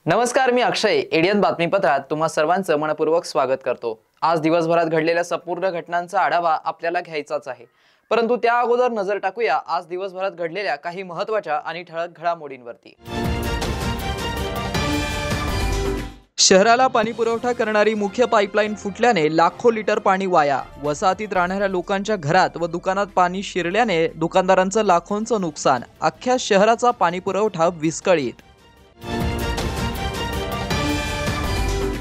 नमस्कार, मी अक्षय. एडियन बातमीपत्रात तुम्हा सर्वांचं मनपूर्वक स्वागत करतो. आज दिवसभरात घडलेल्या संपूर्ण घटनांचा आढावा आपल्याला घ्यायचाच आहे, परंतु त्या अगोदर नजर टाकूया आज दिवसभरात घडलेल्या काही महत्त्वाच्या आणि ठळक घडामोडींवरती. शहराला पाणी पुरवठा करणारी मुख्य पाईपलाईन फुटल्याने लाखो लिटर पाणी वाया. वसाहतीत राहणाऱ्या लोकांच्या घरात व दुकानात पाणी शिरल्याने दुकानदारांचं लाखोंचं नुकसान. अख्ख्या शहराचा पाणी पुरवठा विस्कळीत.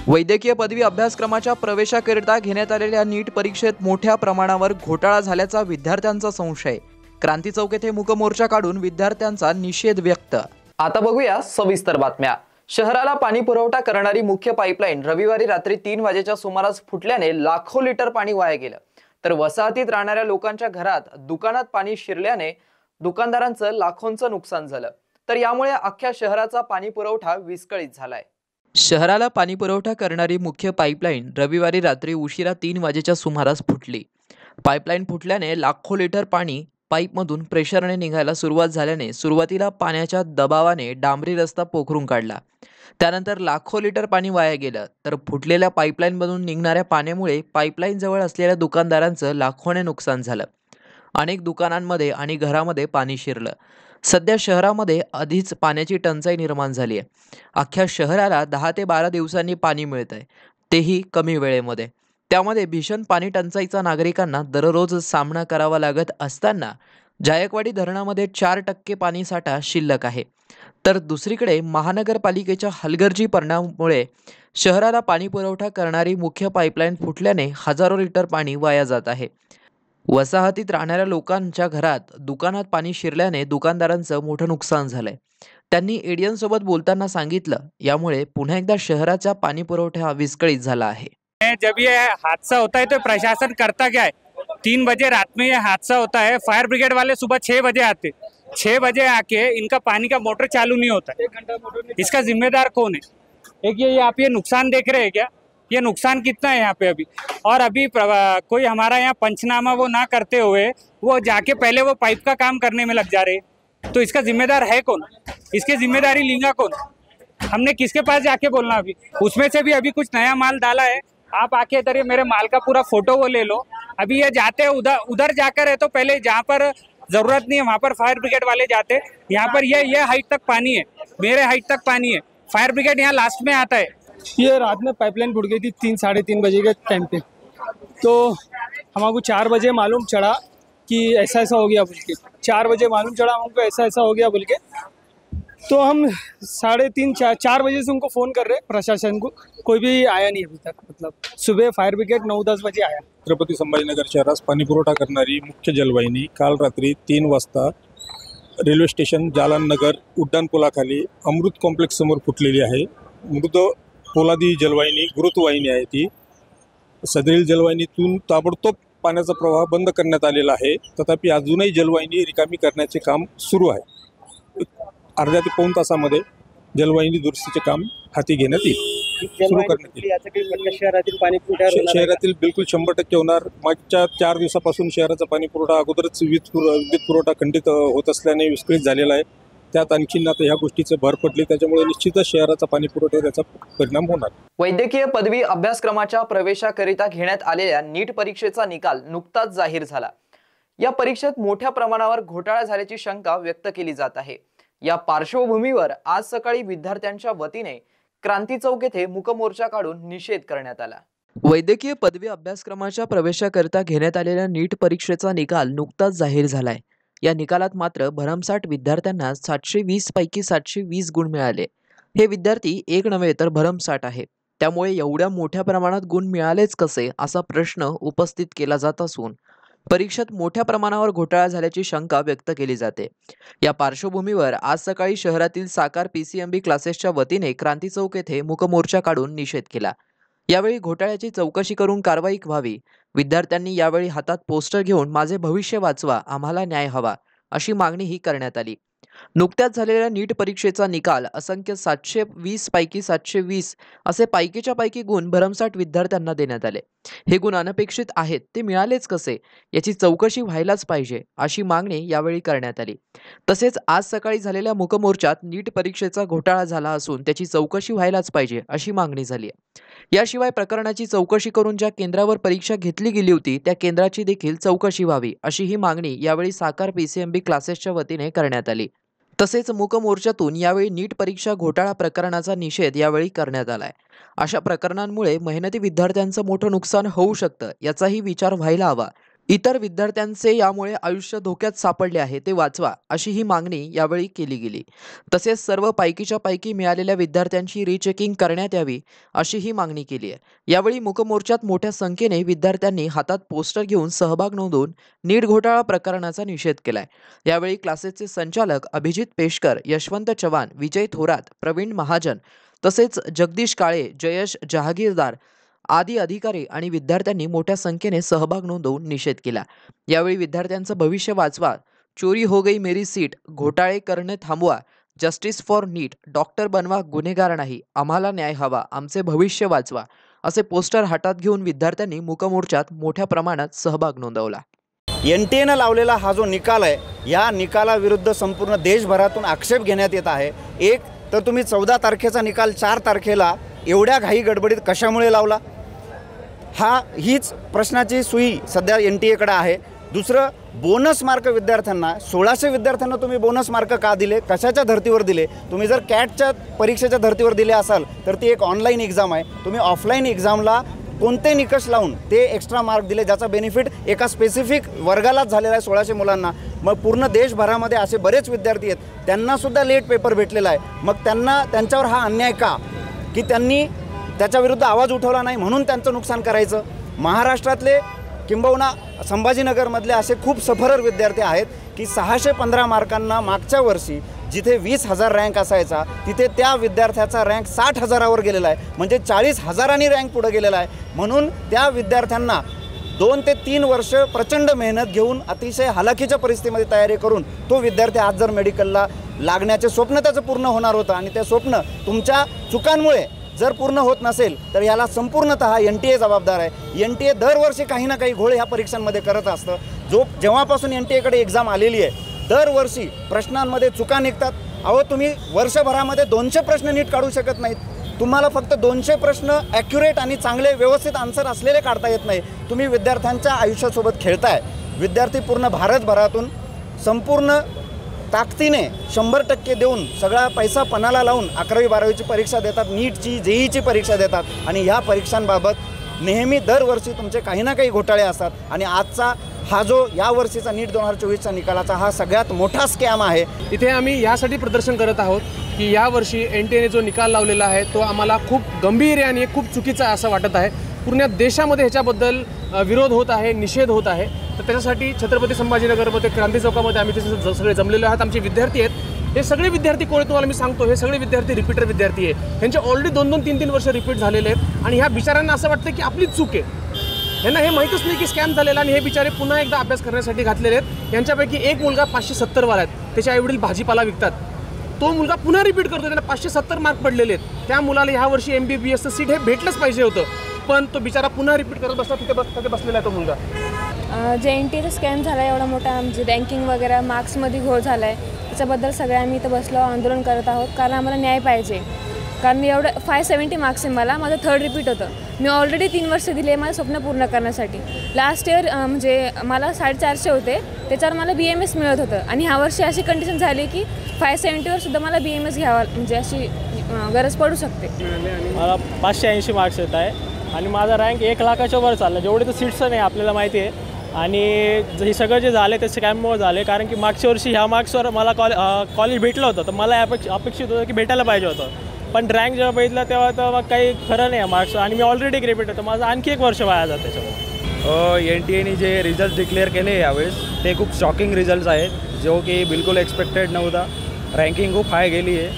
वैद्यकीय पदवी अभ्यासक्रमाच्या प्रवेशाकरिता घेण्यात आलेल्या नीट परीक्षेत मोठ्या प्रमाणावर घोटाळा झाल्याचा विद्यार्थ्यांचा संशय. क्रांती चौक येथे मूक मोर्चा काढून विद्यार्थ्यांचा निषेध व्यक्त. आता बघूया सविस्तर बातम्या. शहराला पाणी पुरवठा करणारी मुख्य पाईपलाईन रविवारी रात्री 3 वाजेच्या सुमारास फुटल्याने लाखो लिटर पाणी वाया गेलं. तर वसाहतीत राहणाऱ्या लोकांच्या घरात दुकानात पाणी शिरल्याने दुकानदारांचं लाखोंचं नुकसान झालं. तर यामुळे अख्ख्या शहराचा पाणी पुरवठा विस्कळीत झालाय. शहराला पाणी पुरवठा करणारी मुख्य पाईपलाईन रविवारी रात्री उशिरा 3 वाजेच्या सुमारास फुटली. पाईपलाईन फुटल्याने लाखो लिटर पाणी पाईपमधून प्रेशरने निघायला सुरुवात झाल्याने सुरुवातीला पाण्याच्या दबावाने डांबरी रस्ता पोखरून काढला. त्यानंतर लाखो लिटर पाणी वाया गेलं. तर फुटलेल्या पाईपलाईनमधून निघणाऱ्या पाण्यामुळे पाईपलाईन जवळ असलेल्या दुकानदारांचं लाखोने नुकसान झालं. अनेक दुकानांमध्ये आणि घरामध्ये पाणी शिरलं. सध्या शहरामध्ये आधीच पाण्याची टंचाई निर्माण झाली आहे. अख्ख्या शहराला 10 ते 12 दिवसांनी पाणी मिळत आहे, तेही कमी वेळेमध्ये. त्यामध्ये भीषण पाणी टंचाईचा नागरिकांना दररोज सामना करावा लागत असताना जायकवाडी धरणामध्ये 4% पाणी साठा शिल्लक आहे. तर दुसरीकडे महानगरपालिकेच्या हलगर्जीपणामुळे शहराला पाणी पुरवठा करणारी मुख्य पाईपलाईन फुटल्याने हजारो लिटर पाणी वाया जात आहे. वसाहतीत राहणाऱ्या लोकांच्या घरात दुकानात पाणी शिरल्याने दुकानदारांचं मोठं नुकसान झालंय. त्यांनी एडियन सोबत बोलताना सांगितलं, यामुळे पुन्हा एकदा शहराचा पाणी पुरवठा विस्कळीत झाला आहे. जब ये हादसा होता है तो प्रशासन करता क्या है? 3 बजे रात में ये हादसा होता है, फायर ब्रिगेड वाले सुबह 6 बजे आते, 6 बजे आके इनका पानी का मोटर चालू नहीं होता है। इसका जिम्मेदार कौन है? एक ये आप ये नुकसान देख रहे हैं क्या? ये नुकसान कितना है यहाँ पे अभी? और अभी कोई हमारा यहाँ पंचनामा वो ना करते हुए वो जाके पहले वो पाइप का काम करने में लग जा रहे, तो इसका जिम्मेदार है कौन? इसकी जिम्मेदारी लेगा कौन? हमने किसके पास जाके बोलना? अभी उसमें से भी अभी कुछ नया माल डाला है, आप आके इधर ये मेरे माल का पूरा फोटो वो ले लो। अभी ये जाते हैं उधर जाकर है, तो पहले जहाँ पर जरूरत नहीं है वहाँ पर फायर ब्रिगेड वाले जाते। यहाँ पर ये हाइट तक पानी है, मेरे हाइट तक पानी है, फायर ब्रिगेड यहाँ लास्ट में आता है। ये रात में पाइपलाइन फूट गई थी 3 साढ़े 3 बजे के टाइम पे, तो हमको 4 बजे मालूम चढ़ा कि ऐसा ऐसा हो गया बोल के। 4 बजे मालूम चढ़ा हमको ऐसा ऐसा हो गया बोल के, तो हम 3:30 4 बजे से उनको फ़ोन कर रहे प्रशासन को, कोई भी आया नहीं अभी तक। मतलब सुबह फायर ब्रिगेड 9-10 बजे आया। छत्रपती संभाजीनगर शहरास पाणी पुरवठा करणारी मुख्य जलवाहिनी काल रात्री 3 वाजता रेल्वे स्टेशन जालन नगर उड्डाणपुलाखाली अमृत कॉम्प्लेक्स समोर फुटलेली आहे. मृत पोलादी जलवाहिनी गुरुत्ववाहिनी आहे. ती सदरील जलवाहिनीतून ताबडतोब पाण्याचा प्रवाह बंद करण्यात आलेला आहे. तथापि अजूनही जलवाहिनी रिकामी करण्याचे काम सुरू आहे. अर्ध्या ते पाऊण तासामध्ये जलवाहिनी दुरुस्तीचे काम हाती घेण्यात येईल, सुरू करण्यात येईल. शहरातील बिलकुल 100% होणार. मागच्या 4 दिवसापासून शहराचा पाणी पुरवठा अगोदरच विद्युत पुरवठा खंडित होत असल्याने विस्कळीत झालेला आहे. त्यात आणखीन आता ह्या गोष्टीचं भर पडली, त्याच्यामुळे निश्चितच शहराचा पाणी पुरवठा त्याचा परिणाम होणार. वैद्यकीय पदवी अभ्यासक्रमाच्या प्रवेशाकरिता घेण्यात आलेल्या नीट परीक्षेचा निकाल नुकताच जाहीर झाला. या परीक्षेत मोठ्या प्रमाणावर घोटाळा झाल्याची शंका व्यक्त केली जात आहे. या पार्श्वभूमीवर आज सकाळी विद्यार्थ्यांच्या वतीने क्रांती चौक येथे मूक मोर्चा काढून निषेध करण्यात आला. वैद्यकीय पदवी अभ्यासक्रमाच्या प्रवेशाकरिता घेण्यात आलेल्या नीट परीक्षेचा निकाल नुकताच जाहीर झालाय. या निकालात मात्र भरमसाठ विद्यार्थ्यांना 720 पैकी 720 गुण मिळाले. हे विद्यार्थी एक नव्हे तर भरमसाठ आहे. त्यामुळे एवढ्या मोठ्या प्रमाणात गुण मिळालेच कसे असा प्रश्न उपस्थित केला जात असून परीक्षेत मोठ्या प्रमाणावर घोटाळा झाल्याची शंका व्यक्त केली जाते. या पार्श्वभूमीवर आज सकाळी शहरातील साकार PCMB क्लासेसच्या वतीने क्रांती चौक येथे मूक मोर्चा काढून निषेध केला. यावेळी घोटाळ्याची चौकशी करून कारवाई व्हावी विद्यार्थ्यांनी यावेळी हातात पोस्टर घेऊन माझे भविष्य वाचवा, आम्हाला न्याय हवा अशी मागणीही करण्यात आली. नुकत्याच झालेल्या नीट परीक्षेचा निकाल असंख्य 720 पैकी 720 असे पैकीच्या पैकी गुण भरमसाठ विद्यार्थ्यांना देण्यात आले. हे गुण अनपेक्षित आहेत, ते मिळालेच कसे याची चौकशी व्हायलाच पाहिजे अशी मागणी यावेळी करण्यात आली. तसेच आज सकाळी झालेल्या मूकमोर्चात नीट परीक्षेचा घोटाळा झाला असून त्याची चौकशी व्हायलाच पाहिजे अशी मागणी झाली आहे. याशिवाय प्रकरणाची चौकशी करून ज्या केंद्रावर परीक्षा घेतली गेली होती त्या केंद्राची देखील चौकशी व्हावी अशी ही मागणी यावेळी साकार PCMB क्लासेसच्या वतीने करण्यात आली. तसेच मूकमोर्चातून यावेळी नीट परीक्षा घोटाळा प्रकरणाचा निषेध यावेळी करण्यात आलाय. अशा प्रकरणांमुळे मेहनती विद्यार्थ्यांचं मोठं नुकसान होऊ शकतं याचाही विचार व्हायला हवा. इतर विद्यार्थ्यांचे यामुळे आयुष्य धोक्यात सापडले आहे, ते वाचवा अशी ही मागणी यावेळी केली गेली. तसेच सर्व पैकीच्या पैकी मिळालेल्या विद्यार्थ्यांची रिचेकिंग करण्यात यावी अशी ही मागणी केली आहे. यावेळी मूकमोर्चात मोठ्या संख्येने विद्यार्थ्यांनी हातात पोस्टर घेऊन सहभाग नोंदवून नीट घोटाळा प्रकरणाचा निषेध केलाय. यावेळी क्लासेसचे संचालक अभिजित पेशकर, यशवंत चव्हाण, विजय थोरात, प्रवीण महाजन तसेच जगदीश काळे, जयेश जहागीरदार आदी अधिकारी आणि विद्यार्थ्यांनी मोठ्या संख्येने सहभाग नोंदवून निषेध केला. यावेळी विद्यार्थ्यांचं भविष्य वाचवा, चोरी हो गई मेरी सीट, घोटाळे करणे थांबवा, जस्टिस फॉर नीट, डॉक्टर बनवा गुन्हेगार नाही, आम्हाला न्याय हवा, आमचे भविष्य वाचवा असे पोस्टर हातात घेऊन विद्यार्थ्यांनी मूकमोर्चात मोठ्या प्रमाणात सहभाग नोंदवला. NTA लावलेला हा जो निकाल आहे, या निकालाविरुद्ध संपूर्ण देशभरातून आक्षेप घेण्यात येत आहे. एक तर तुम्ही 14 तारखेचा निकाल 4 तारखेला एवढ्या घाई गडबडीत कशामुळे लावला, हीच प्रश्नाची सुई सध्या NTA आहे. दुसरं, बोनस मार्क विद्यार्थ्यांना 1600 विद्यार्थ्यांना तुम्ही बोनस मार्क का दिले, कशाच्या धर्तीवर दिले? तुम्ही जर कॅटच्या परीक्षेच्या धर्तीवर दिले असाल तर ती एक ऑनलाईन एक्झाम आहे. तुम्ही ऑफलाईन एक्झामला कोणते निकष लावून ते एक्स्ट्रा मार्क दिले ज्याचा बेनिफिट एका स्पेसिफिक वर्गालाच झालेला आहे 1600 मुलांना. मग पूर्ण देशभरामध्ये असे बरेच विद्यार्थी आहेत, त्यांनासुद्धा लेट पेपर भेटलेला आहे. मग त्यांच्यावर हा अन्याय का, की त्यांनी त्याच्याविरुद्ध आवाज उठवला नाही म्हणून त्यांचं नुकसान करायचं? महाराष्ट्रातले किंबहुना संभाजीनगरमधले असे खूप सफरर विद्यार्थी आहेत की 615 मार्कांना मागच्या वर्षी जिथे 20,000 रँक असायचा तिथे त्या विद्यार्थ्याचा रँक 60,000वर गेलेला आहे, म्हणजे 40,000नी रँक पुढे गेलेला आहे. म्हणून त्या विद्यार्थ्यांना 2 ते 3 वर्ष प्रचंड मेहनत घेऊन अतिशय हलाखीच्या परिस्थितीमध्ये तयारी करून तो विद्यार्थी आज जर मेडिकलला लागण्याचे स्वप्न त्याचं पूर्ण होणार होतं आणि ते स्वप्न तुमच्या चुकांमुळे जर पूर्ण होत नसेल तर याला संपूर्णतः NTA जबाबदार आहे. NTA दरवर्षी काही ना काही घोळ ह्या परीक्षांमध्ये करत असतं. जेव्हापासून NTA एक्झाम आलेली आहे दरवर्षी प्रश्नांमध्ये चुका निघतात. तुम्ही वर्षभरामध्ये 200 प्रश्न नीट काढू शकत नाहीत. तुम्हाला फक्त 200 प्रश्न ॲक्युरेट आणि चांगले व्यवस्थित आन्सर असलेले काढता येत नाही. तुम्ही विद्यार्थ्यांच्या आयुष्यासोबत खेळताय. विद्यार्थी पूर्ण भारतभरातून संपूर्ण ताकदीने 100% देऊन सगळा पैसा पणाला लावून 11वी 12वीची परीक्षा देतात, नीटची JEEची परीक्षा देतात आणि ह्या परीक्षांबाबत नेहमी दरवर्षी तुमचे काही ना काही घोटाळे असतात. आणि आजचा हा जो यावर्षीचा नीट 2024चा निकालाचा हा सगळ्यात मोठा स्कॅम आहे. इथे आम्ही यासाठी प्रदर्शन करत आहोत की यावर्षी NTAने जो निकाल लावलेला आहे तो आम्हाला खूप गंभीर आणि खूप चुकीचा असं वाटत आहे. पूर्ण देशामध्ये ह्याच्याबद्दल विरोध होत आहे, निषेध होत आहे. तर त्याच्यासाठी छत्रपती संभाजीनगरमध्ये क्रांती चौकामध्ये आम्ही तिथे सगळे जमलेलो आहात. आमचे विद्यार्थी आहेत. हे सगळे विद्यार्थी कोण तुम्हाला मी सांगतो, हे सगळे विद्यार्थी रिपीटर विद्यार्थी आहे. त्यांचे ऑलरेडी 2-2, 3-3 वर्ष रिपीट झालेले आहेत आणि ह्या बिचाऱ्यांना असं वाटतं की आपलीच चूक आहे. यांना हे माहीतच नाही की स्कॅम झालेला आणि हे बिचारे पुन्हा एकदा अभ्यास करण्यासाठी घातलेले आहेत. यांच्यापैकी एक मुलगा 570 वाला आहेत, त्याच्या आईवडील भाजीपाला विकतात. तो मुलगा पुन्हा रिपीट करतो, त्यांना 570 मार्क पडलेले आहेत. त्या मुलाला ह्या वर्षी MBBSचं सीट हे भेटलंच पाहिजे होतं, पण तो बिचारा पुन्हा रिपीट करत बसला. तिथे बसलेला आहे तो मुलगा. जे NTA स्कॅम झाला एवढा मोठा, म्हणजे रँकिंग वगैरे मार्क्समध्ये घोळ झाला आहे, त्याच्याबद्दल सगळे आम्ही इथं बसलो आंदोलन करत आहोत. कारण आम्हाला न्याय पाहिजे. कारण मी एवढं 570 मार्क्स आहे मला, माझं 3rd रिपीट होतं. मी ऑलरेडी 3 वर्ष दिले माझं स्वप्न पूर्ण करण्यासाठी. लास्ट इयर म्हणजे मला 450 होते, त्याच्यावर मला BMS मिळत होतं आणि ह्या वर्षी अशी कंडिशन झाली की 570वर सुद्धा मला BMS घ्यावा म्हणजे अशी गरज पडू शकते. मला 580 मार्क्स येत आहे आणि माझा रँक 1 लाखाच्या वर चालला. जेवढे तर सीट्स नाही आपल्याला माहिती आहे. आणि हे सगळं जे झालं ते स्कॅममुळे झाले. कारण की मागच्या वर्षी ह्या मार्क्सवर मला कॉलेज भेटलं होतं, तर मला अपेक्षित होतं की भेटायला पाहिजे होतं. पण रँक जेव्हा बघितला तेव्हा तर मग काही खरं नाही आहे मार्क्स. आणि मी ऑलरेडी ग्रेपेट होतं, माझं आणखी 1 वर्ष वाया जातं त्याच्यामुळे. NTAने जे रिझल्ट डिक्लेअर केले यावेळेस ते खूप शॉकिंग रिझल्ट्स आहेत, जो की बिलकुल एक्सपेक्टेड नव्हता. रँकिंग खूप हाय गेली आहे.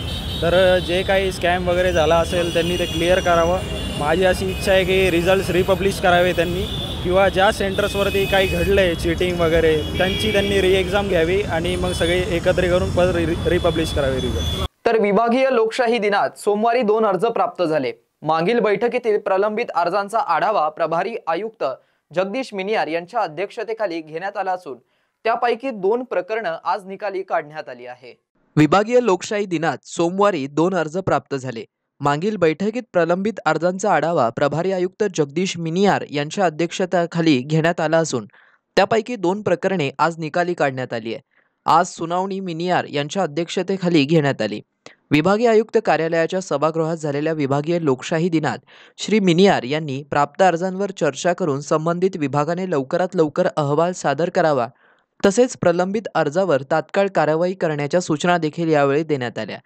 तर जे काही स्कॅम वगैरे झाला असेल त्यांनी ते क्लिअर करावं. माझी अशी इच्छा आहे की रिझल्ट्स रिपब्लिश करावे त्यांनी किंवा ज्या सेंटर्सवरती काही घडलं आहे चिटिंग वगैरे त्यांनी री एक्झाम घ्यावी आणि मग सगळे एकत्र करून परत रिपब्लिश करावे रिझल्ट. तर विभागीय लोकशाही दिनात सोमवारी 2 अर्ज प्राप्त झाले. मागील बैठकीतील प्रलंबित अर्जांचा आढावा प्रभारी आयुक्त जगदीश मिनियार यांच्या अध्यक्षतेखाली घेण्यात आला असून त्यापैकी 2 प्रकरणं आज निकाली काढण्यात आली आहे. विभागीय लोकशाही दिनात सोमवारी 2 अर्ज प्राप्त झाले. मागील बैठकीत प्रलंबित अर्जांचा आढावा प्रभारी आयुक्त जगदीश मिनियार यांच्या अध्यक्षतेखाली घेण्यात आला असून त्यापैकी 2 प्रकरणे आज निकाली काढण्यात आली आहे. आज सुनावणी मिनियार यांच्या अध्यक्षतेखाली घेण्यात आली. विभागीय आयुक्त कार्यालयाच्या सभागृहात झालेल्या विभागीय लोकशाही दिनात श्री मिनियार यांनी प्राप्त अर्जांवर चर्चा करून संबंधित विभागाने लवकरात लवकर अहवाल सादर करावा तसेच प्रलंबित अर्जावर तात्काळ कारवाई करण्याच्या सूचना देखील यावेळी देण्यात आल्या.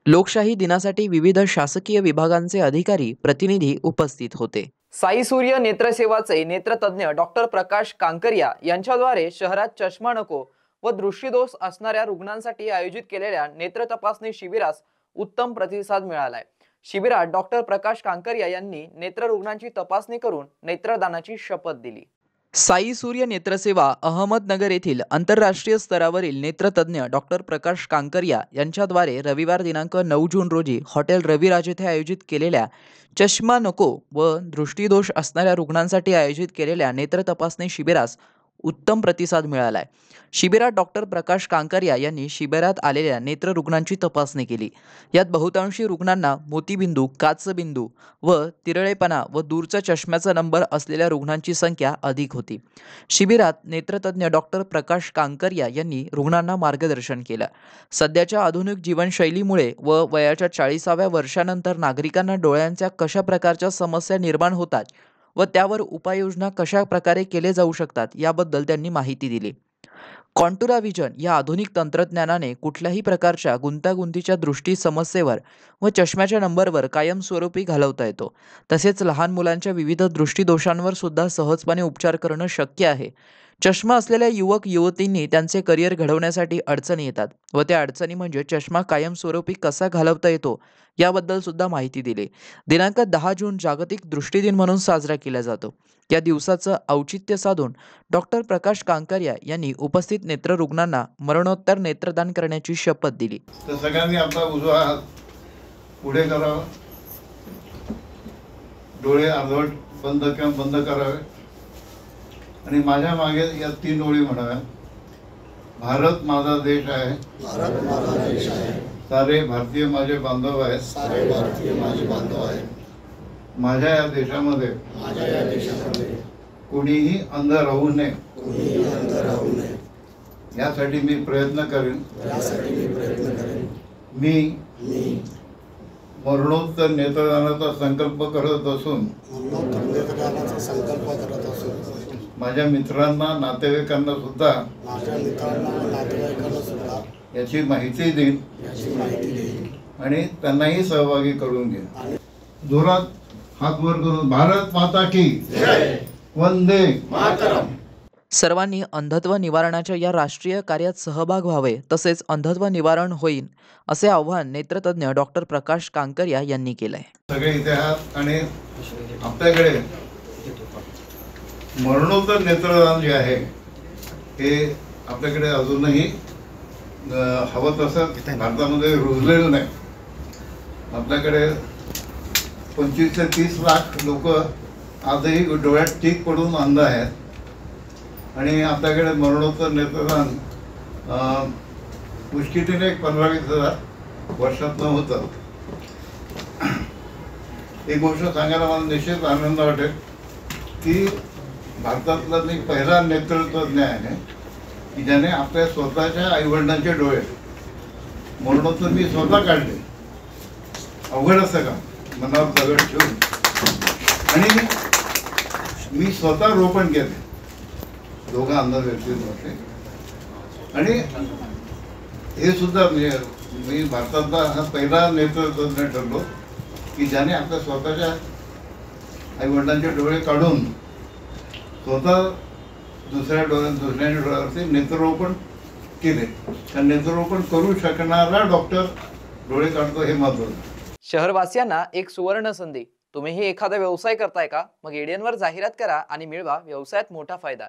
लोकशाही दिनासाठी विविध शासकीय विभागांचे अधिकारी प्रतिनिधी उपस्थित होते. साई सूर्य नेत्रसेवाचे नेत्रतज्ञ डॉक्टर प्रकाश कांकरिया यांच्याद्वारे शहरात चष्मा नको व दृष्टिदोष असणाऱ्या रुग्णांसाठी आयोजित केलेल्या नेत्र तपासणी शिबिरास उत्तम प्रतिसाद मिळालाय. शिबिरात डॉक्टर प्रकाश कांकरिया यांनी नेत्र रुग्णांची तपासणी करून नेत्रदानाची शपथ दिली. साई सूर्य नेत्रसेवा अहमदनगर येथील आंतरराष्ट्रीय स्तरावरील नेत्रतज्ञ डॉक्टर प्रकाश कांकरिया यांच्याद्वारे रविवार दिनांक 9 जून रोजी हॉटेल रविराज येथे आयोजित केलेल्या चष्मा नको व दृष्टिदोष असणाऱ्या रुग्णांसाठी आयोजित केलेल्या नेत्र तपासणी शिबिरास उत्तम प्रतिसाद मिळालाय. शिबिरात डॉक्टर प्रकाश कांकरिया यांनी शिबिरात आलेल्या नेत्र रुग्णांची तपासणी केली. यात बहुतांशी रुग्णांना मोतीबिंदू, काचबिंदू व तिरळेपणा व दूरचा चष्म्याचा नंबर असलेल्या रुग्णांची संख्या अधिक होती. शिबिरात नेत्रतज्ञ डॉक्टर प्रकाश कांकरिया यांनी रुग्णांना मार्गदर्शन केलं. सध्याच्या आधुनिक जीवनशैलीमुळे व वयाच्या 40व्या वर्षानंतर नागरिकांना डोळ्यांच्या कशा प्रकारच्या समस्या निर्माण होतात व त्यावर उपाययोजना कशा प्रकारे केले जाऊ शकतात याबद्दल त्यांनी माहिती दिली. कॉन्टुरा विजन या आधुनिक तंत्रज्ञानाने कुठल्याही प्रकारच्या गुंतागुंतीच्या दृष्टी समस्येवर व चष्म्याच्या नंबरवर कायमस्वरूपी घालवता येतो. तसेच लहान मुलांच्या विविध दृष्टीदोषांवर सुद्धा सहजपणे उपचार करणं शक्य आहे. चष्मा असलेल्या युवक युवतींनी त्यांचे करिअर घडवण्यासाठी अडचणी येतात व त्या अडचणी म्हणजे चष्मा कायमस्वरूपी कसा घालवता येतो याबद्दल सुद्धा माहिती दिली. दिनांक 10 जून जागतिक दृष्टी दिन म्हणून साजरा केला जातो. या दिवसाचं औचित्य साधून डॉक्टर प्रकाश कांकरिया यांनी उपस्थित नेत्र रुग्णांना मरणोत्तर नेत्रदान करण्याची शपथ दिली. तर सगळ्यांनी आपला उजवा हात पुढे करावा, डोळे अर्धवट बंद करावे आणि माझ्या मागे या 3 ओळी म्हणाव्या. भारत माझा देश आहे, सारे भारतीय माझे बांधव आहेत, माझ्या या देशामध्ये कोणीही अंध राहू नये यासाठी मी प्रयत्न करेन. मी मरणोत्तर नेत्रदानाचा संकल्प करत असून माझ्या मित्रांना नातेवाईकांना सुद्धा याची माहिती देईन आणि त्यांनाही सहभागी करून घेईन. जोरात हात वर करून भारत माता की जय, वंदे मातरम. सर्वांनी अंधत्व निवारणाच्या या राष्ट्रीय कार्यात सहभाग व्हावे तसेच अंधत्व निवारण होईल असे आवाहन नेत्रतज्ञ डॉक्टर प्रकाश कांकरिया यांनी केलंय. सगळे इतिहास आणि आपल्याकडे मरणोत्तर नेत्रदान जे आहे हे आपल्याकडे अजूनही हवं तसं भारतामध्ये रुजलेलं नाही. आपल्याकडे 25 ते 30 लाख लोक आजही डोळ्यात टीक पडून अंध आहेत आणि आपल्याकडे मरणोत्तर नेत्रदान मुश्किलीने 15-20 हजार वर्षातनं होतं. एक गोष्ट सांगायला मला निश्चित आनंद वाटेल की भारतातला मी पहिला नेत्रतज्ञ आहे की ज्याने आपल्या स्वतःच्या आईवडिलांचे डोळे मरणोत्तर मी स्वतः काढले. अवघड असतं का मनावर दगड ठेवून, आणि मी स्वतः रोपण केले 2 अंध व्यक्तींमध्ये. आणि हे सुद्धा मी भारतातला हा पहिला नेत्रतज्ञ ठरलो की ज्याने आपल्या स्वतःच्या आईवडिलांचे डोळे काढून स्वतः दुसऱ्या डोळ्यावरती नेत्ररोपण केले. आणि नेत्ररोपण करू शकणारा डॉक्टर डोळे काढतो हे महत्त्वाचं. शहरवासियांना एक सुवर्ण संधी. तुम्हीही एखादा व्यवसाय करताय का? मग एडियनवर जाहिरात करा आणि मिळवा व्यवसायात मोठा फायदा.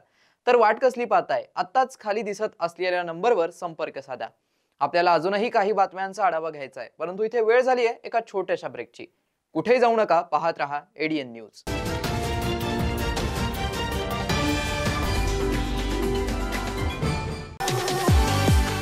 तर वाट कसली पाहताय? आत्ताच खाली दिसत असलेल्या नंबरवर संपर्क साधा. आपल्याला अजूनही काही बातम्यांचा आढावा घ्यायचा आहे, परंतु इथे वेळ झाली आहे एका छोट्याशा ब्रेकची. कुठेही जाऊ नका, पाहत रहा एडियन न्यूज.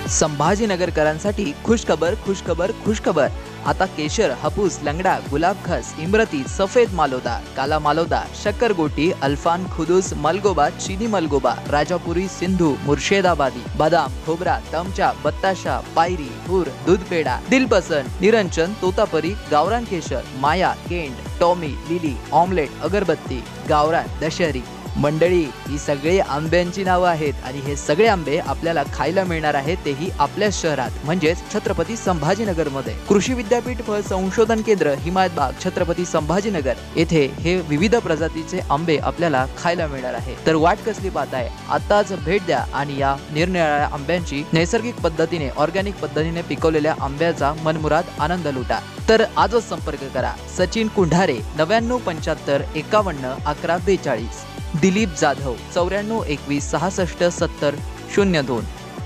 संभाजीनगरकरांसाठी खुशखबर खुशखबर खुशखबर. आता केशर, हापूस, लंगडा, गुलाब खस, इमरती, सफेद मालोदा, काला मालोदा, शक्करगोटी, अल्फान, खुदूस, मलगोबा, चीनी मलगोबा, राजापुरी, सिंधू, मुर्शिदाबादी, बदाम, खोबरा, तमचा, बत्ताशा, पायरी, हुर, दूध पेडा, दिलपसंद, निरंजन, तोतापरी, गावरान केशर, माया, केंट, टॉमी, लिली, ऑमलेट, अगरबत्ती, गावरान, दशहरी. मंडळी, ही सगळी आंब्यांची नावं आहेत आणि हे सगळे आंबे आपल्याला खायला मिळणार आहेत, तेही आपल्या शहरात म्हणजेच छत्रपती संभाजीनगर मध्ये. कृषी विद्यापीठ फळ संशोधन केंद्र, हिमायतबाग, छत्रपती संभाजीनगर येथे हे विविध प्रजातीचे आंबे आपल्याला खायला मिळणार आहे. तर वाट कसली पाहताय? आताच भेट द्या आणि या निरनिराळ्या आंब्यांची नैसर्गिक पद्धतीने, ऑर्गॅनिक पद्धतीने पिकवलेल्या आंब्याचा मनमुराद आनंद लुटा. तर आजच संपर्क करा. सचिन कुंढारे 9975 51 11 42, दिलीप जाधव 94 21 66 70 02,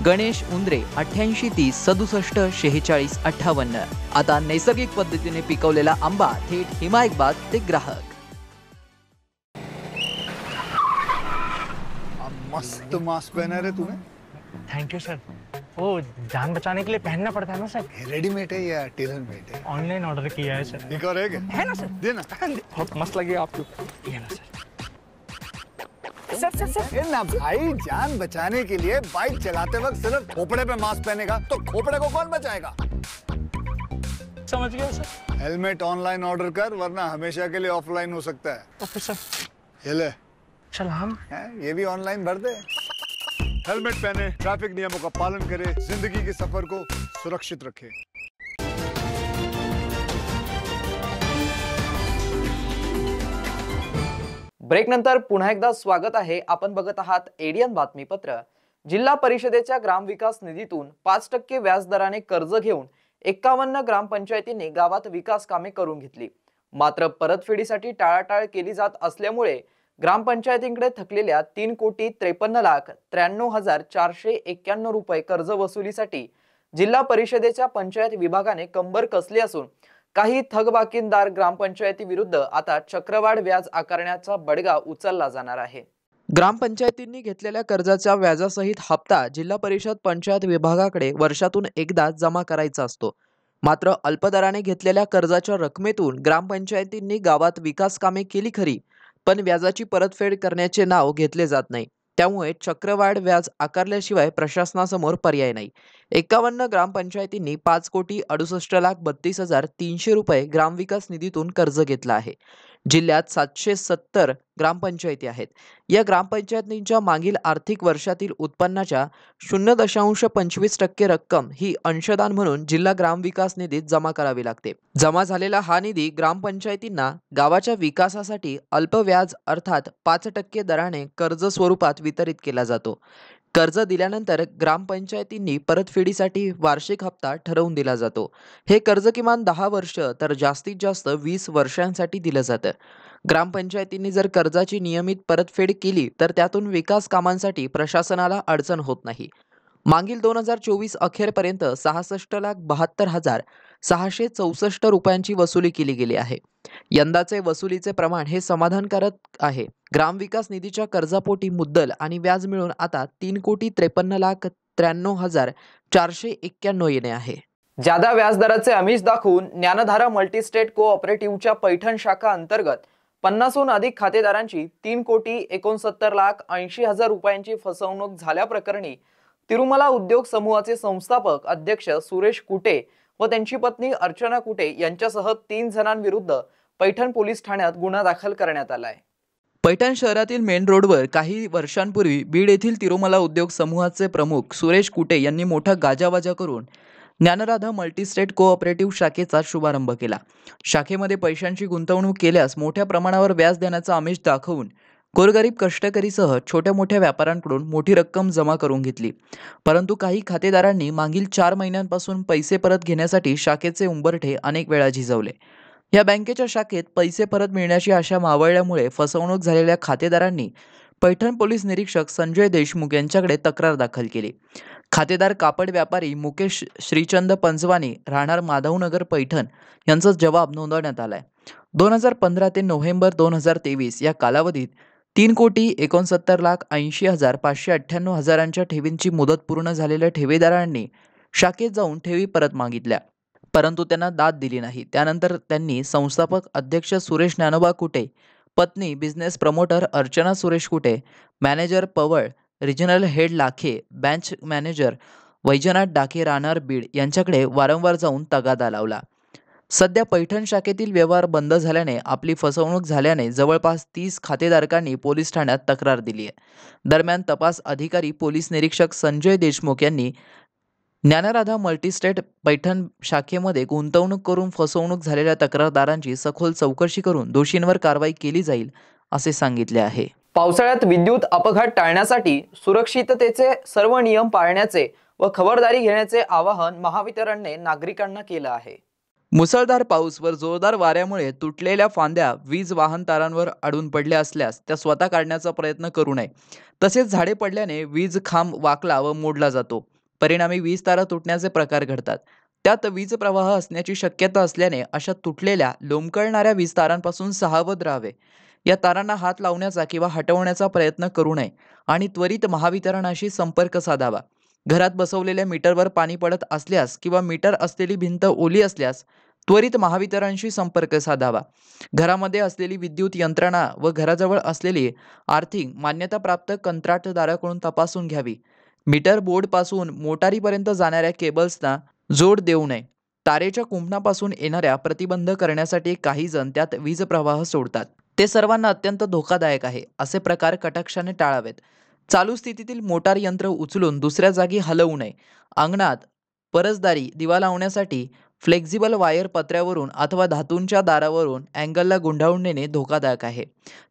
गणेश उंद्रे 88 30 67 46 58. आता नैसर्गिक पद्धतीने पिकवलेला आंबा थेट हिमायतबाग ते ग्राहक. मस्त मास्क पहना रे तूने. Thank you sir. वो जान बचाने के लिए पहनना पड़ता है ना सर. रेडीमेड है या टेलर मेड है? ऑनलाइन ऑर्डर किया है सर. एक और है ना सर. देना. बहुत मस्त लगे आपको. ये ना सर. सर ना भाई, जान बचाने के लिए बाइक चलाते वक्त सिर्फ खोपड़े पे मास्क पहनेगा तो खोपड़े को कौन बचाएगा? समझ गया सर. हेलमेट ऑनलाइन ऑर्डर कर, वरना हमेशा के लिए ऑफलाइन हो सकता है. Okay sir. ये ले. चल हम ये भी ऑनलाइन भर दे. हेलमेट पहने, ट्रैफिक नियमों का पालन करे, जिंदगी के सफर को सुरक्षित रखे. ब्रेक नंतर पुन्हा एकदा स्वागत आहे. आपण बघत आहात एडियन बातमीपत्र. जिल्हा परिषदेच्या ग्रामविकास निधीतून 5% व्याजदराने कर्ज घेऊन 51 ग्रामपंचायतींनी गावात विकास कामे करून घेतली. मात्र परतफेडीसाठी टाळाटाळ केली जात असल्यामुळे ग्रामपंचायतींकडे थकलेल्या 3,53,93,491 रुपये कर्ज वसुलीसाठी जिल्हा परिषदेच्या पंचायत विभागाने कंबर कसली असून काही थकबाकीदार ग्रामपंचायती विरुद्ध आता चक्रवाढ व्याज आकारण्याचा बडगा उचलला जाणार आहे. ग्रामपंचायतींनी घेतलेल्या कर्जाच्या व्याजासहित हप्ता जिल्हा परिषद पंचायत विभागाकडे वर्षातून एकदा जमा करायचा असतो. मात्र अल्पदराने घेतलेल्या कर्जाच्या रकमेतून ग्रामपंचायतींनी गावात विकास कामे केली खरी, पण व्याजाची परतफेड करण्याचे नाव घेतले जात नाही. त्यामुळे चक्रवाढ व्याज आकारल्याशिवाय प्रशासनासमोर पर्याय नाही. 51 ग्रामपंचायतींनी 5,68,32,300 रुपये ग्रामविकास निधीतून कर्ज घेतला आहे. जिल्ह्यात 770 ग्रामपंचायती आहेत. या ग्रामपंचायतींच्या मागील आर्थिक वर्षातील उत्पन्नाच्या 0.25% रक्कम ही अंशदान म्हणून जिल्हा ग्रामविकास निधीत जमा करावी लागते. जमा झालेला हा निधी ग्रामपंचायतींना गावाच्या विकासासाठी अल्प व्याज अर्थात 5% दराने कर्ज स्वरूपात वितरित केला जातो. कर्ज दिल्यानंतर ग्रामपंचायतींनी परतफेडीसाठी वार्षिक हप्ता ठरवून दिला जातो. हे कर्ज किमान 10 वर्ष तर जास्तीत जास्त 20 वर्षांसाठी दिलं जातं. ग्रामपंचायतींनी जर कर्जाची नियमित परतफेड केली तर त्यातून विकास कामांसाठी प्रशासनाला अडचण होत नाही. मागील 2024 अखेरपर्यंत 66,72,664 रुपयांची वसुली केली गेली आहे. यंदाचे वसुलीचे प्रमाण हे समाधानकारक आहे. ग्रामविकास निधीच्या कर्जापोटी मुद्दल आणि व्याज मिळून आता 3,53,93,491 येणे आहे. जादा व्याजदराचे आमिष दाखवून ज्ञानधारा मल्टीस्टेट कोऑपरेटिव्हच्या पैठण शाखा अंतर्गत 50हून अधिक खातेदारांची 3,69,80,000 रुपयांची फसवणूक झाल्याप्रकरणी तिरुमला उद्योग समूहाचे संस्थापक अध्यक्ष सुरेश कुटे व त्यांची पत्नी अर्चना कुटे यांच्यासह 3 जणांविरुद्ध पैठण पोलीस ठाण्यात गुन्हा दाखल करण्यात आला आहे. पैठण शहरातील मेन रोडवर काही वर्षांपूर्वी बीड येथील तिरुमला उद्योग समूहाचे प्रमुख सुरेश कुटे यांनी मोठा गाजावाजा करून ज्ञानराधा मल्टीस्टेट कोऑपरेटिव्ह शाखेचा शुभारंभ केला. शाखेमध्ये पैशांची गुंतवणूक केल्यास मोठ्या प्रमाणावर व्याज देण्याचा आमिष दाखवून गोरगरीब कष्टकरीसह छोट्या मोठ्या व्यापाऱ्यांकडून मोठी रक्कम जमा करून घेतली. परंतु काही खातेदारांनी मागील 4 महिन्यांपासून पैसे परत घेण्यासाठी शाखेचे उंबरठे अनेक वेळा झिजवले. या बँकेच्या शाखेत पैसे परत मिळण्याची आशा मावळल्यामुळे फसवणूक झालेल्या खातेदारांनी पैठण पोलीस निरीक्षक संजय देशमुख यांच्याकडे तक्रार दाखल केली. खातेदार कापड व्यापारी मुकेश श्रीचंद पंजवानी राहणार माधवनगर पैठण यांचा जबाब नोंदवण्यात आलाय. 2015 ते नोव्हेंबर 2023 या कालावधीत 3,69,80,598 ठेवींची मुदत पूर्ण झालेल्या ठेवीदारांनी शाखेत जाऊन ठेवी परत मागितल्या, परंतु त्यांना दाद दिली नाही. त्यानंतर त्यांनी संस्थापक अध्यक्ष सुरेश ज्ञानोबा कुटे, पत्नी business promoter Archana Suresh Kute, manager Pawal, regional head Lakhe, branch manager Vaijnath Dake राहणार बीड यांच्याकडे वारंवार जाऊन तगादा लावला. सध्या पैठण शाखेतील व्यवहार बंद झाल्याने आपली फसवणूक झाल्याने जवळपास 30 खातेधारकांनी पोलीस ठाण्यात तक्रार दिली आहे. दरम्यान तपास अधिकारी पोलीस निरीक्षक संजय देशमुख यांनी ज्ञानराधा मल्टीस्टेट पैठण शाखेमध्ये गुंतवणूक करून फसवणूक झालेल्या तक्रारदारांची सखोल चौकशी करून दोषींवर कारवाई केली जाईल असे सांगितले आहे. पावसाळ्यात विद्युत अपघात टाळण्यासाठी सुरक्षिततेचे सर्व नियम पाळण्याचे व खबरदारी घेण्याचे आवाहन महावितरणने नागरिकांना केलं आहे. मुसळधार पाऊस व जोरदार वाऱ्यामुळे तुटलेल्या फांद्या वीज वाहन तारांवर अडून पडल्या असल्यास त्या स्वतः काढण्याचा प्रयत्न करू नये. तसेच झाडे पडल्याने वीज खांब वाकला व मोडला जातो. परिणामी वीज तारा तुटण्याचे प्रकार घडतात. त्यात वीज प्रवाह असण्याची शक्यता असल्याने अशा तुटलेल्या लोंबकळणाऱ्या वीज तारांपासून सावध राहावे. या तारांना हात लावण्याचा किंवा हटवण्याचा प्रयत्न करू नये आणि त्वरित महावितरणाशी संपर्क साधावा. घरात बसवलेल्या मीटरवर पाणी पडत असल्यास किंवा मीटर असलेली भिंत ओली असल्यास त्वरित महावितरणशी संपर्क साधावा. घरामध्ये असलेली विद्युत यंत्रणा व घराजवळ असलेली आर्थिंग मान्यताप्राप्त कंत्राटदाराकडून तपासून घ्यावी. मीटर बोर्डपासून मोटारीपर्यंत जाणाऱ्या केबल्सना जोड देऊ नये. तारेच्या कुंपणापासून येणाऱ्या प्रतिबंध करण्यासाठी काही जण त्यात वीज प्रवाह सोडतात. ते सर्वांना अत्यंत धोकादायक आहे. असे प्रकार कटाक्षाने टाळावेत. चालू स्थितीतील मोटार यंत्र उचलून दुसऱ्या जागी हलवू नये. अंगणात परसदारी दिवा लावण्यासाठी फ्लेक्झिबल वायर पत्र्यावरून अथवा धातूंच्या दारावरून अँगलला गुंडाळून नेणे धोकादायक आहे.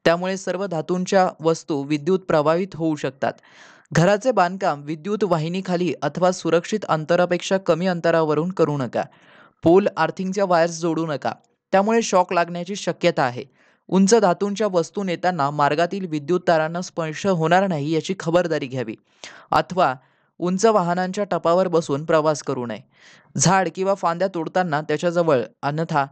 त्यामुळे सर्व धातूंच्या वस्तू विद्युत प्रभावित होऊ शकतात. घराचे बांधकाम विद्युत वाहिनीखाली अथवा सुरक्षित अंतरापेक्षा कमी अंतरावरून करू नका. पोल आर्थिंगच्या वायर्स जोडू नका. त्यामुळे शॉक लागण्याची शक्यता आहे. उंच धातूंच्या वस्तू नेताना मार्गातील विद्युत तारांना स्पर्श होणार नाही याची खबरदारी घ्यावी. अथवा उंच वाहनांच्या टपावर बसून प्रवास करू नये. झाड किंवा फांद्या तोडताना त्याच्याजवळ अन्यथा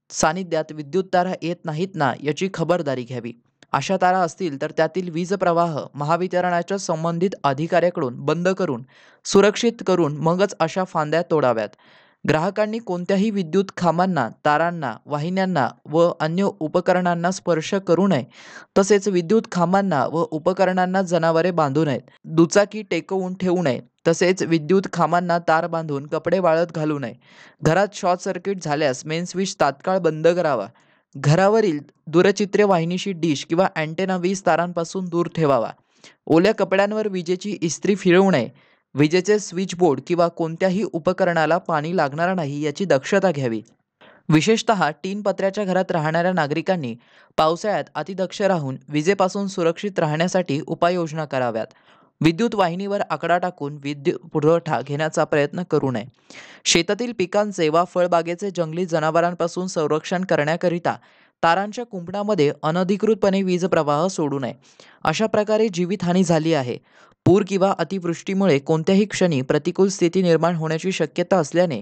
सानिध्यात विद्युत तारा येत नाहीत ना याची खबरदारी घ्यावी. अशा तारा असतील तर त्यातील वीज प्रवाह महावितरणाच्या संबंधित अधिकाऱ्याकडून बंद करून सुरक्षित करून मगच अशा फांद्या तोडाव्यात. ग्राहकांनी कोणत्याही विद्युत खांबांना, तारांना, वाहिन्यांना व अन्य उपकरणांना स्पर्श करू नये. तसेच विद्युत खांबांना व उपकरणांना जनावरे बांधू नयेत. दुचाकी टेकवून ठेवू नये. तसेच विद्युत खांबांना तार बांधून कपडे वाळत घालू नये. घरात शॉर्ट सर्किट झाल्यास मेन स्विच तात्काळ बंद करावा. घरावरील दूरचित्र वाहिनीशी डिश किंवा अँटेना वीज तारांपासून दूर ठेवावा. ओल्या कपड्यांवर विजेची इस्त्री फिरवू नये. विजेचे स्विच बोर्ड किंवा कोणत्याही उपकरणाला पाणी लागणार नाही याची दक्षता घ्यावी. विशेषतः टीन पत्र्याच्या घरात राहणाऱ्या नागरिकांनी पावसाळ्यात अतिदक्ष राहून विजेपासून सुरक्षित राहण्यासाठी उपाययोजना कराव्यात. विद्युत वाहिनीवर आकडा टाकून विद्युत पुरवठा घेण्याचा प्रयत्न करू नये. शेतातील पिकांचे वा फळबागेचे जंगली जनावरांपासून संरक्षण करण्याकरिता तारांच्या कुंपणामध्ये अनधिकृतपणे वीज प्रवाह सोडू नये. अशा प्रकारे जीवितहानी झाली आहे. पूर किंवा अतिवृष्टीमुळे कोणत्याही क्षणी प्रतिकूल स्थिती निर्माण होण्याची शक्यता असल्याने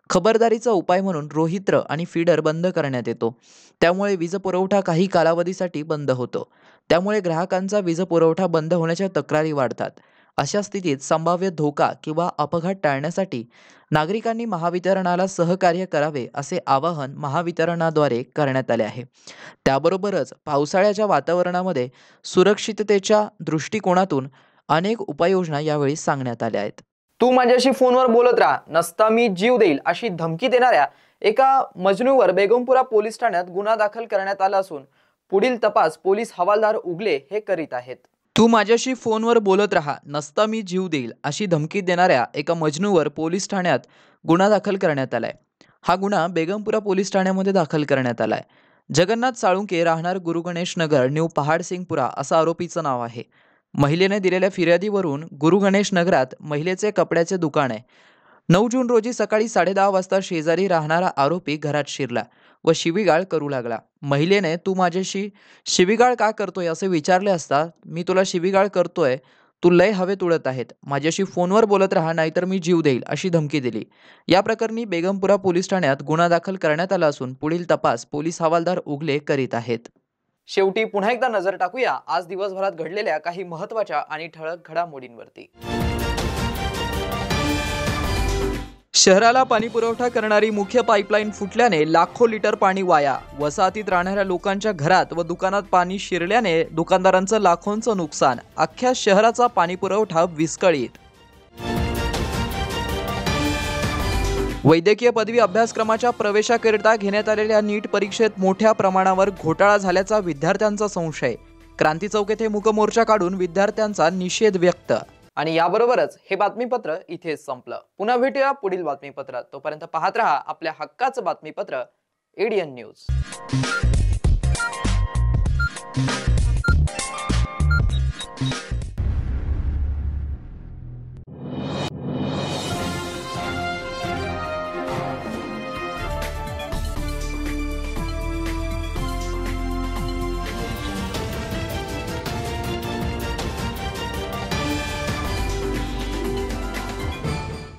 खबरदारीचा उपाय म्हणून रोहित्र आणि फीडर बंद करण्यात येतो. त्यामुळे वीज पुरवठा काही कालावधीसाठी बंद होतो. त्यामुळे ग्राहकांचा वीज पुरवठा बंद होण्याच्या तक्रारी वाढतात. अशा स्थितीत संभाव्य धोका किंवा अपघात टाळण्यासाठी नागरिकांनी महावितरणाला सहकार्य करावे असे आवाहन महावितरणाद्वारे करण्यात आले आहे. त्याबरोबरच पावसाळ्याच्या वातावरणामध्ये सुरक्षिततेच्या दृष्टिकोनातून अनेक उपाययोजना यावेळी सांगण्यात आल्या आहेत. तू माझ्याशी फोनवर बोलत राहा, नसता मी जीव देईल अशी धमकी देणाऱ्या एका मजनूवर बेगमपुरा पोलीस ठाण्यात गुन्हा दाखल करण्यात आला असून पुढील तपास पोलीस हवालदार उगले हे करीत आहेत. तू माझ्याशी फोनवर बोलत राहा, नसता मी जीव देईल अशी धमकी देणाऱ्या एका मजनूवर पोलीस ठाण्यात गुन्हा दाखल करण्यात आलाय. हा गुन्हा बेगमपुरा पोलीस ठाण्यामध्ये दाखल करण्यात आलाय. जगन्नाथ साळुंके राहणार गुरु गणेश नगर न्यू पहाडसिंगपुरा असं आरोपीचं नाव आहे. महिलेने दिलेल्या फिर्यादीवरून गुरु गणेश नगरात महिलेचे कपड्याचे दुकान आहे. 9 जून रोजी सकाळी 10:30 वाजता शेजारी राहणारा आरोपी घरात शिरला. व शिवीगाळ करू लागला. महिलेने तू माझ्याशी शिवीगाळ का करतोय असे विचारले असता मी तुला शिवीगाळ करतोय, तू लय हवेत उडत आहेत, माझ्याशी फोनवर बोलत राहा नाहीतर मी जीव देईल अशी धमकी दिली. या प्रकरणी बेगमपुरा पोलीस ठाण्यात गुन्हा दाखल करण्यात आला असून पुढील तपास पोलीस हवालदार उगले करीत आहेत. शेवटी पुन्हा एकदा नजर टाकूया आज दिवसभरात घडलेल्या काही महत्त्वाच्या आणि ठळक घडामोडींवरती. शहराला पाणी पुरवठा करणारी मुख्य पाईपलाईन फुटल्याने लाखो लिटर पाणी वाया. वसाहतीत राहणाऱ्या लोकांच्या घरात व दुकानात पाणी शिरल्याने दुकानदारांचं लाखोंचं नुकसान. अख्ख्या शहराचा पाणी पुरवठा विस्कळीत. वैद्यकीय पदवी अभ्यासक्रमाच्या प्रवेशाकरिता घेण्यात आलेल्या नीट परीक्षेत मोठ्या प्रमाणावर घोटाळा झाल्याचा विद्यार्थ्यांचा संशय. क्रांती चौक येथे मूकमोर्चा काढून विद्यार्थ्यांचा निषेध व्यक्त. आणि याबरोबरच हे बातमीपत्र इथेच संपलं. पुन्हा भेटूया पुढील बातमीपत्रात. तोपर्यंत पाहत रहा आपल्या हक्काचं बातमीपत्र ADN न्यूज.